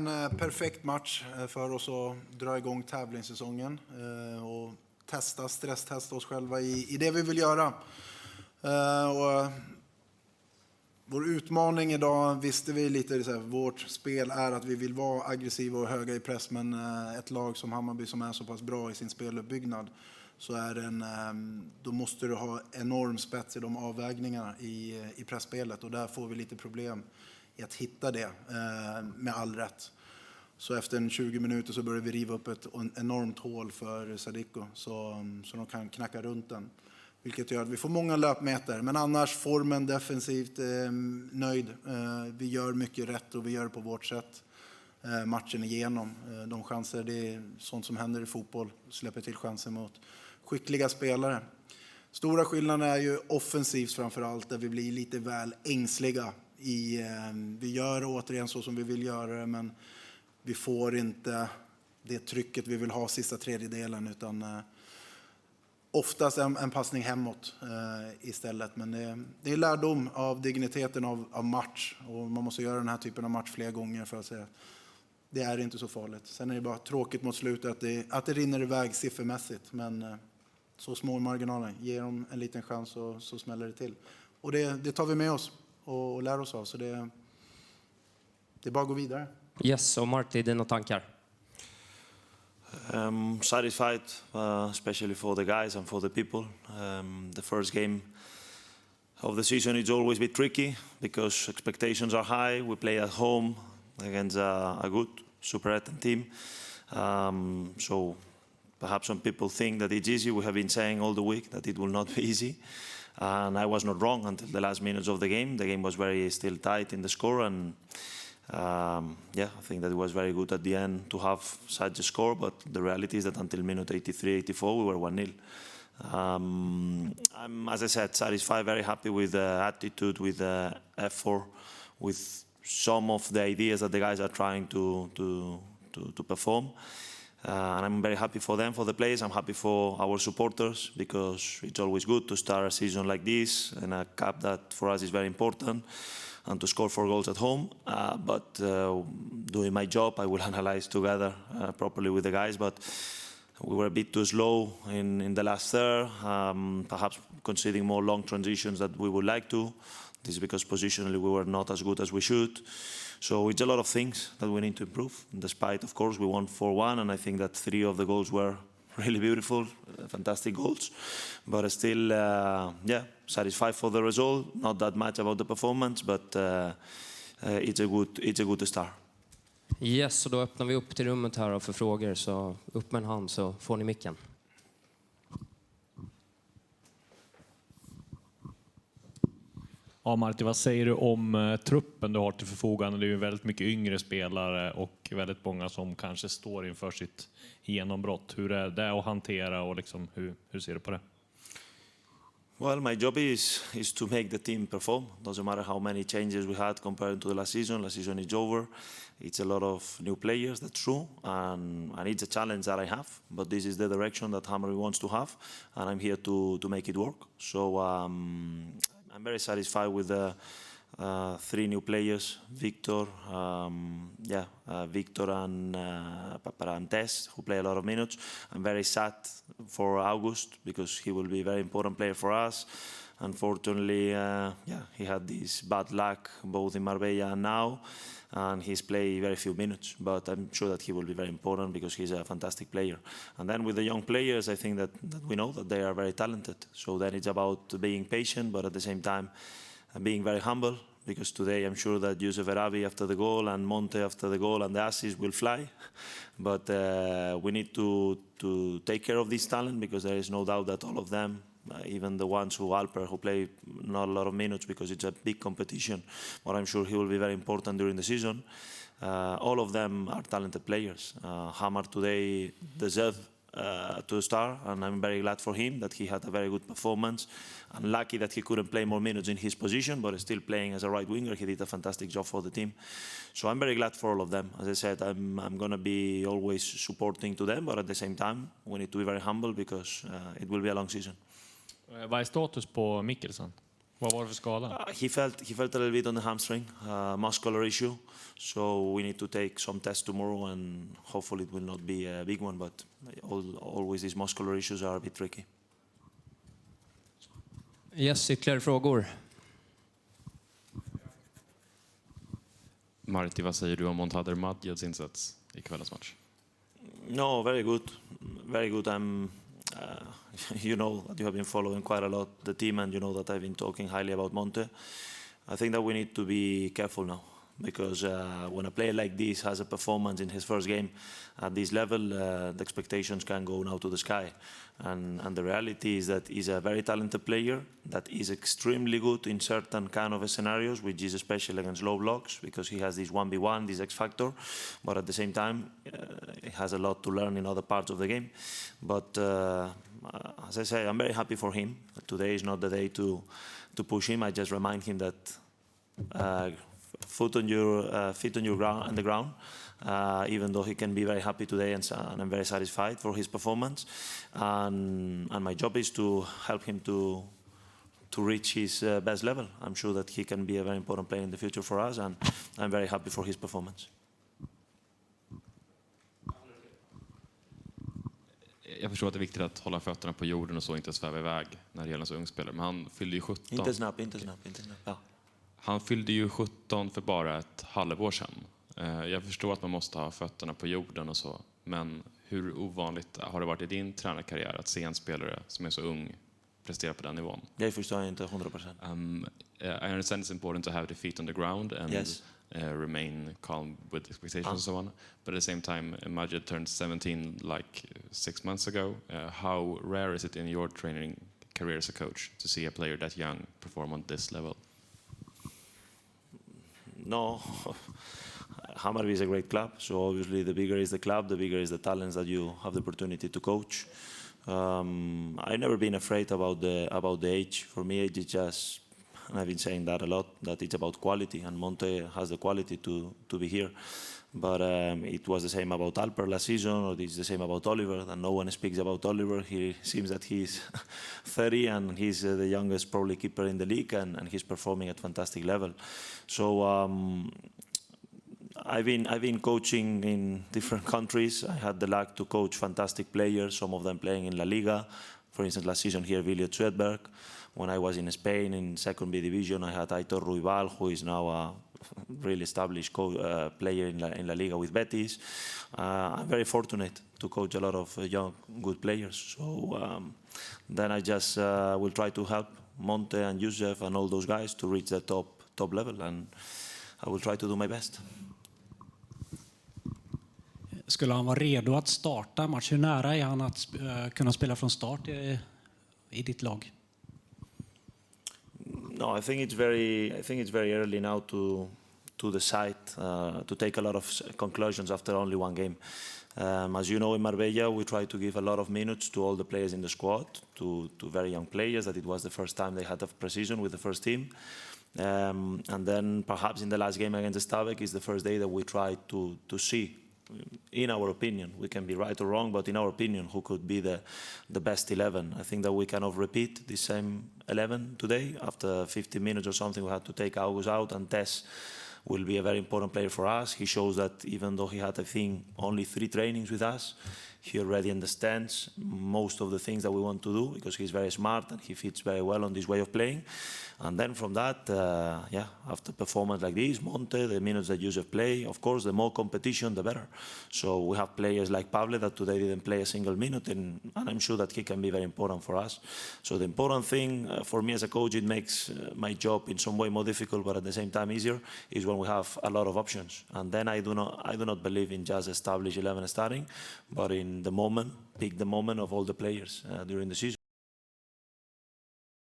en perfekt match för oss att dra igång tävlingssäsongen och stresstesta oss själva i det vi vill göra. Och vår utmaning idag visste vi lite, så här, vårt spel är att vi vill vara aggressiva och höga i press, men ett lag som Hammarby som är så pass bra i sin speluppbyggnad, så är då måste du ha enorm spets i de avvägningarna i pressspelet, och där får vi lite problem i att hitta det med all rätt. Så efter 20 minuter så börjar vi riva upp ett enormt hål för Sadiko, så de kan knacka runt den. Vilket gör att vi får många löpmeter. Men annars formen defensivt nöjd. Vi gör mycket rätt och vi gör det på vårt sätt. Matchen igenom. De chanser, det är sånt som händer i fotboll. Släpper till chanser mot skickliga spelare. Stora skillnader är ju offensivt framförallt. Där vi blir lite väl ängsliga. Vi gör återigen så som vi vill göra det. Men vi får inte det trycket vi vill ha sista tredjedelen. Utan oftast en passning hemåt istället. Men det är lärdom av digniteten av match. Och man måste göra den här typen av match fler gånger för att säga det är inte så farligt. Sen är det bara tråkigt mot slutet att det rinner iväg siffermässigt. Men så små marginaler. Ger dem en liten chans så smäller det till. Och det tar vi med oss och lär oss av. Så det är bara att gå vidare. Yes, och Marty, dina tankar? Satisfied, especially for the guys and for the people. The first game of the season is always a bit tricky because expectations are high. We play at home against a good Super 8 team. So perhaps some people think that it's easy. We have been saying all the week that it will not be easy. And I was not wrong until the last minutes of the game. The game was very still tight in the score, and I think that it was very good at the end to have such a score, but the reality is that until minute 83, 84, we were 1-0. I'm, as I said, satisfied, very happy with the attitude, with the effort, with some of the ideas that the guys are trying to perform. And I'm very happy for them, for the players. I'm happy for our supporters, because it's always good to start a season like this and a cup that for us is very important, and to score 4 goals at home. But doing my job, I will analyze together properly with the guys. But we were a bit too slow in the last third, perhaps conceding more long transitions that we would like to. This is because positionally we were not as good as we should. So it's a lot of things that we need to improve. Despite, of course, we won 4-1, and I think that 3 of the goals were really beautiful, fantastic goals. But still, satisfied for the result. Not that much about the performance, but it's a good start. Yes, så då öppnar vi upp till rummet här för frågor. Så upp med en hand så får ni micken. Ja, Martin, vad säger du om truppen du har till förfogande? Det är ju väldigt mycket yngre spelare och väldigt många som kanske står inför sitt genombrott. Hur är det att hantera och liksom, hur ser du på det? Well, my job is to make the team perform. Doesn't matter how many changes we had compared to the last season. Last season is over. It's a lot of new players, that's true. And it's a challenge that I have. But this is the direction that Hammarby wants to have. And I'm here to make it work. So I'm very satisfied with the 3 new players, Victor and Paparantes, who play a lot of minutes. I'm very sad for August, because he will be a very important player for us. Unfortunately, he had this bad luck both in Marbella and now, and he's played very few minutes. But I'm sure that he will be very important because he's a fantastic player. And then with the young players, I think that we know that they are very talented. So then it's about being patient, but at the same time being very humble. Because today I'm sure that Yusuf Erabi after the goal and Monte after the goal and the assist will fly. But we need to take care of this talent, because there is no doubt that all of them, even the ones Alper, who play not a lot of minutes because it's a big competition, but I'm sure he will be very important during the season. All of them are talented players. Hamar today deserved to start, and I'm very glad for him that he had a very good performance. I'm lucky that he couldn't play more minutes in his position, but still playing as a right winger, he did a fantastic job for the team. So I'm very glad for all of them. As I said, I'm going to be always supporting to them, but at the same time, we need to be very humble, because it will be a long season. Vad är status på Mikkelsen? Vad var det för skada? He felt a little bit on the hamstring, muscular issue. So we need to take some tests tomorrow, and hopefully it will not be a big one. But always these muscular issues are a bit tricky. Yes, ytterligare frågor? Marti, vad säger du om Montader Madjads insats i kvällens match? No, very good, very good. You know that you have been following quite a lot the team, and you know that I've been talking highly about Monte. I think that we need to be careful now, because when a player like this has a performance in his first game at this level, the expectations can go now to the sky. And the reality is that he's a very talented player that is extremely good in certain kind of scenarios, which is especially against low blocks, because he has this 1v1, this X factor. But at the same time, he has a lot to learn in other parts of the game. But as I say, I'm very happy for him. Today is not the day to push him. I just remind him that feet on the ground. Even though he can be very happy today, and I'm very satisfied for his performance. And my job is to help him to reach his best level. I'm sure that he can be a very important player in the future for us, and I'm very happy for his performance. Jag förstår att det är viktigt att hålla fötterna på jorden och så inte sväva iväg när det gäller en så ung spelare. Men han fyllde ju 17. Inte snabbt. Ja. Han fyllde ju 17 för bara ett halvår sedan. Jag förstår att man måste ha fötterna på jorden och så, men hur ovanligt har det varit i din tränarkarriär att se en spelare som är så ung prestera på den nivån? Jag förstår inte 100%. I understand it's important to have the feet on the ground and Yes. Remain calm with expectations and so on. But at the same time, Majid turned 17 like 6 months ago. How rare is it in your training career as a coach to see a player that young perform on this level? No. Hammarby is a great club, so obviously the bigger is the club, the bigger is the talents that you have the opportunity to coach. I've never been afraid about the age. For me, age is just, and I've been saying that a lot, that it's about quality, and Monte has the quality to be here. But it was the same about Alper last season, or it's the same about Oliver, and no one speaks about Oliver. He seems that he's 30, and he's the youngest probably keeper in the league, and he's performing at fantastic level. So I've been coaching in different countries. I had the luck to coach fantastic players, some of them playing in La Liga. For instance, last season here, William Swedberg. When I was in Spain in second B division, I had Aitor Ruibal, who is now a really established player in La Liga with Betis. I'm very fortunate to coach a lot of young, good players. So then I just will try to help Monte and Youssef and all those guys to reach the top level, and I will try to do my best. Skulle han vara redo att starta match? Hur nära är han att kunna spela från start i ditt lag? No, I think it's very early now to decide, to take a lot of conclusions after only one game. As you know, in Marbella, we try to give a lot of minutes to all the players in the squad, to very young players, that it was the first time they had a pre-season with the first team. And then perhaps in the last game against Stabæk is the first day that we try to see, in our opinion, we can be right or wrong, but in our opinion, who could be the best 11. I think that we cannot repeat the same 11 today. After 50 minutes or something, we had to take August out, and Tess will be a very important player for us. He shows that even though he had, I think, only 3 trainings with us, he already understands most of the things that we want to do, because he's very smart and he fits very well on this way of playing. And then from that, after performance like this, Monte, the minutes that Youssef play, of course, the more competition, the better. So we have players like Pavle that today didn't play a single minute, and I'm sure that he can be very important for us. So the important thing for me as a coach, it makes my job in some way more difficult, but at the same time easier, is when we have a lot of options. And then I do not believe in just established 11 starting, but in the moment, pick the moment of all the players during the season.